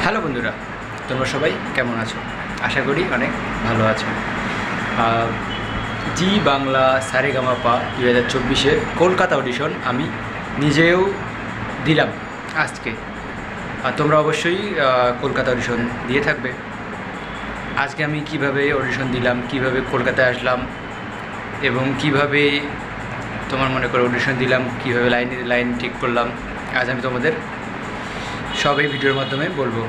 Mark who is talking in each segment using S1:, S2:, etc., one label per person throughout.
S1: Hello বন্ধুরা, তোমরা সবাই কেমন আছো? আশা করি অনেক ভালো আছো। জি বাংলা সারেগামাপা 2024-এর কলকাতা অডিশন আমি নিজেও দিলাম আজকে। আর তোমরা অবশ্যই কলকাতা অডিশন দিয়ে থাকবে। আজকে আমি কিভাবে অডিশন দিলাম, কিভাবে কলকাতায় আসলাম এবং কিভাবে তোমার মনে করো অডিশন দিলাম, কিভাবে লাইন ঠিক করলাম, আজ আমি তোমাদের সব এই ভিডিওর মাধ্যমে বলবো।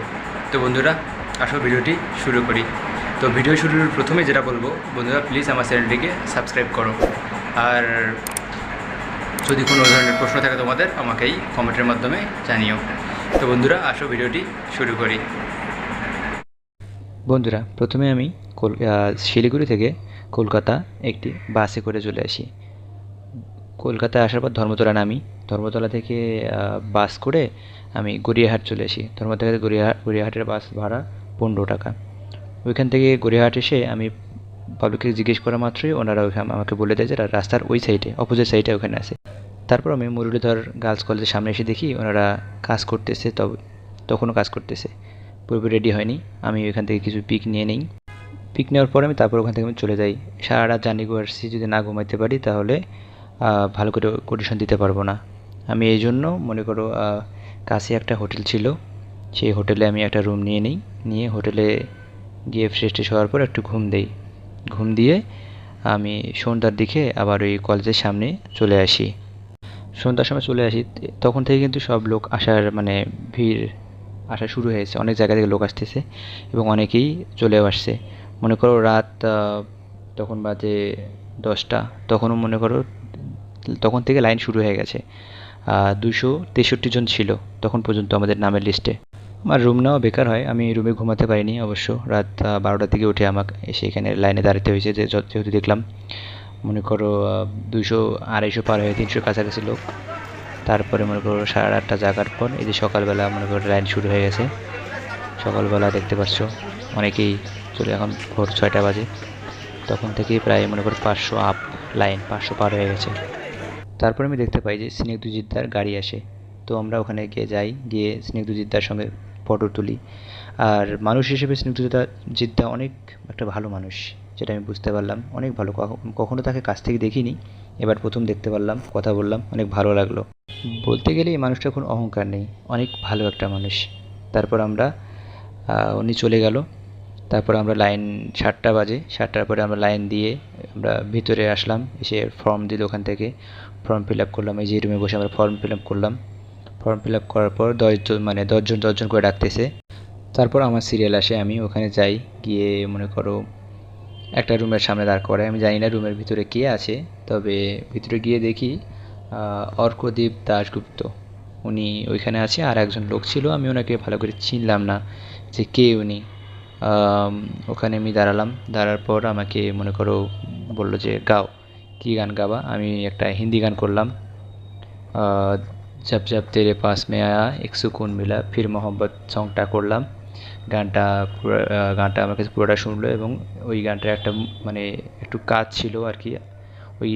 S1: তো বন্ধুরা, আসো ভিডিওটি শুরু করি। তো ভিডিও শুরুর প্রথমে যেটা বলবো, বন্ধুরা প্লিজ আমার চ্যানেলটিকে সাবস্ক্রাইব করো। আর যদি কোনো ধরনের প্রশ্ন থাকে তোমাদের, আমাকেই কমেন্টের মাধ্যমে জানিও। তো বন্ধুরা, আসো ভিডিওটি শুরু করি। বন্ধুরা, প্রথমে আমি শিলিগুড়ি থেকে কলকাতা একটি বাসে করে চলে আসি। কলকাতায় আসার পর ধর্মতলা নামি। ধর্মতলা থেকে বাস করে আমি গড়িয়াহাট চলে আসি। ধর্মতলা থেকে গড়িয়াহাটের বাস ভাড়া 15 টাকা। ওইখান থেকে গড়িয়াহাট এসে আমি পাবলিককে জিজ্ঞেস করা মাত্রই ওনারা ওইখানে আমাকে বলে দেয় যে রাস্তার ওই সাইডে, অপোজিট সাইডে ওখানে আছে। তারপর আমি মুরলীধর গার্লস কলেজের সামনে এসে দেখি ওনারা কাজ করতেছে, তখনও কাজ করতেছে, পুরোপুরি রেডি হয়নি। আমি ওইখান থেকে কিছু পিক নিয়ে নিই। পিক নেওয়ার পর আমি তারপর ওখান থেকে আমি চলে যাই। সারা রাত জার্নি করে আসছি, যদি না ঘুমাইতে পারি তাহলে ভালো করে অডিশন দিতে পারবো না। আমি এই জন্য মনে করো কাছে একটা হোটেল ছিল, সেই হোটেলে আমি একটা রুম নিয়ে নিই। নিয়ে হোটেলে গিয়ে ফ্রেশ হওয়ার পর একটু ঘুম দিয়ে আমি সন্ধ্যার দিকে আবার ওই কলেজের সামনে চলে আসি। সন্ধ্যার সময় চলে আসি, তখন থেকে কিন্তু সব লোক আসার ভিড় আসা শুরু হয়েছে। অনেক জায়গা থেকে লোক আসতেছে এবং অনেকেই চলেও আসছে। মনে করো রাত তখন বাজে 10টা, তখনও মনে করো তখন থেকে লাইন শুরু হয়ে গেছে। 263 জন ছিল তখন পর্যন্ত আমাদের নামের লিস্টে। আমার রুম নেওয়া বেকার হয়, আমি রুমে ঘুমাতে পারিনি অবশ্য। রাত 12টার দিকে উঠে আমাকে এসে এখানে লাইনে দাঁড়াতে হয়েছে, যেহেতু দেখলাম মনে করো 200-250 পার হয়ে 300 কাছাকাছি লোক। তারপরে মনে করো 8:30 জাগার পর এই যে সকালবেলা মনে করো লাইন শুরু হয়ে গেছে। সকালবেলা দেখতে পাচ্ছ অনেকেই চলে, এখন ভোর 6টা বাজে। তখন থেকেই প্রায় মনে করো 500 আপ লাইন, 500 পার হয়ে গেছে। তারপর আমি দেখতে পাই যে স্নিগ্ধজিৎদার গাড়ি আসে। তো আমরা ওখানে গিয়ে স্নিগ্ধজিৎদার সঙ্গে ফটো তুলি। আর মানুষ হিসেবে স্নিগ্ধজিৎদা অনেক একটা ভালো মানুষ, যেটা আমি বুঝতে পারলাম। অনেক ভালো, কখনো তাকে কাছ থেকে দেখিনি, এবার প্রথম দেখতে পারলাম, কথা বললাম, অনেক ভালো লাগলো। বলতে গেলে এই মানুষটার কোনো অহংকার নেই, অনেক ভালো একটা মানুষ। তারপর উনি চলে গেল। তারপর আমরা লাইন 7টা বাজে, 7টার পরে আমরা লাইন দিয়ে আমরা ভিতরে আসলাম। এসে ফর্ম দিল ওখান থেকে, ফর্ম ফিল আপ করলাম। এই যে রুমে বসে আমরা ফর্ম ফিল আপ করলাম। ফর্ম ফিল আপ করার পর 10জন করে ডাকতেছে। তারপর আমার সিরিয়াল আসে, আমি ওখানে যাই। গিয়ে মনে করো একটা রুমের সামনে দাঁড় করায়। আমি জানি না রুমের ভিতরে কে আছে, তবে ভিতরে গিয়ে দেখি অর্কদীপ দাশগুপ্ত উনি ওইখানে আছে। আর একজন লোক ছিল, আমি ওনাকে ভালো করে চিনলাম না যে কে উনি। ওখানে আমি দাঁড়ার পর আমাকে মনে করো বললো যে গাও, কী গান গাবা। আমি একটা হিন্দি গান করলাম, জব জব তেরে পাস মে আয়া এক সুকুন মিলা, ফির মোহব্বত সংটা করলাম। গানটা আমার কাছে পুরোটা শুনলো এবং ওই গানটার একটা একটু কাজ ছিল আর কি। ওই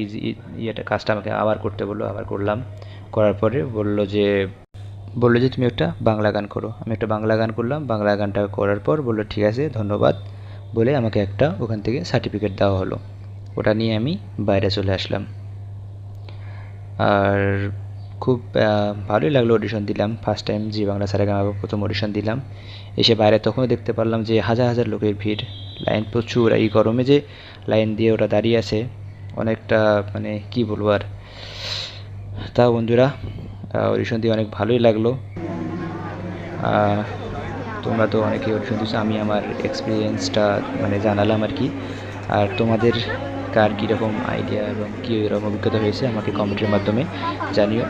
S1: কাজটা আমাকে আবার করতে বললো, আবার করলাম। করার পরে বললো যে তুমি একটা বাংলা গান করো। আমি একটা বাংলা গান করলাম। বাংলা গানটা করার পর বললো ঠিক আছে, ধন্যবাদ বলে আমাকে একটা ওখান থেকে সার্টিফিকেট দেওয়া হলো। ওটা নিয়ে আমি বাইরে চলে আসলাম। আর খুব ভালোই লাগলো, অডিশন দিলাম। ফার্স্ট টাইম জি বাংলা সারেগামাপা প্রথম অডিশন দিলাম। এসে বাইরে তখনও দেখতে পারলাম যে হাজার হাজার লোকের ভিড়, লাইন প্রচুর। এই গরমে যে লাইন দিয়ে ওরা দাঁড়িয়ে আছে, অনেকটা কি বলবো আর। তাও বন্ধুরা, অডিশন দিয়ে অনেক ভালোই লাগলো। তোমরা তো অনেকে অডিশন দিচ্ছ, আমি আমার এক্সপিরিয়েন্সটা জানালাম আর কি। আর তোমাদের কার কীরকম আইডিয়া এবং কী এরকম অভিজ্ঞতা হয়েছে আমাকে কমেন্টের মাধ্যমে জানিও।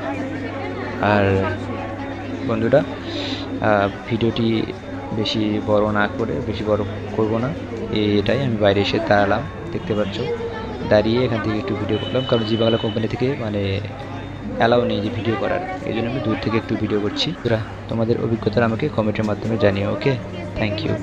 S1: আর বন্ধুরা, ভিডিওটি বেশি বড় না করে, বেশি বড় করব না, এটাই আমি বাইরে এসে দাঁড়ালাম, দেখতে পাচ্ছ। দাঁড়িয়ে এখান থেকে একটু ভিডিও করলাম, কারণ জি বাংলা কোম্পানি থেকে অ্যালাউ নেই যে ভিডিও করার, এই জন্য আমি দূর থেকে একটু ভিডিও করছি। তোমাদের অভিজ্ঞতা আমাকে কমেন্টের মাধ্যমে জানিও। ওকে, থ্যাংক ইউ।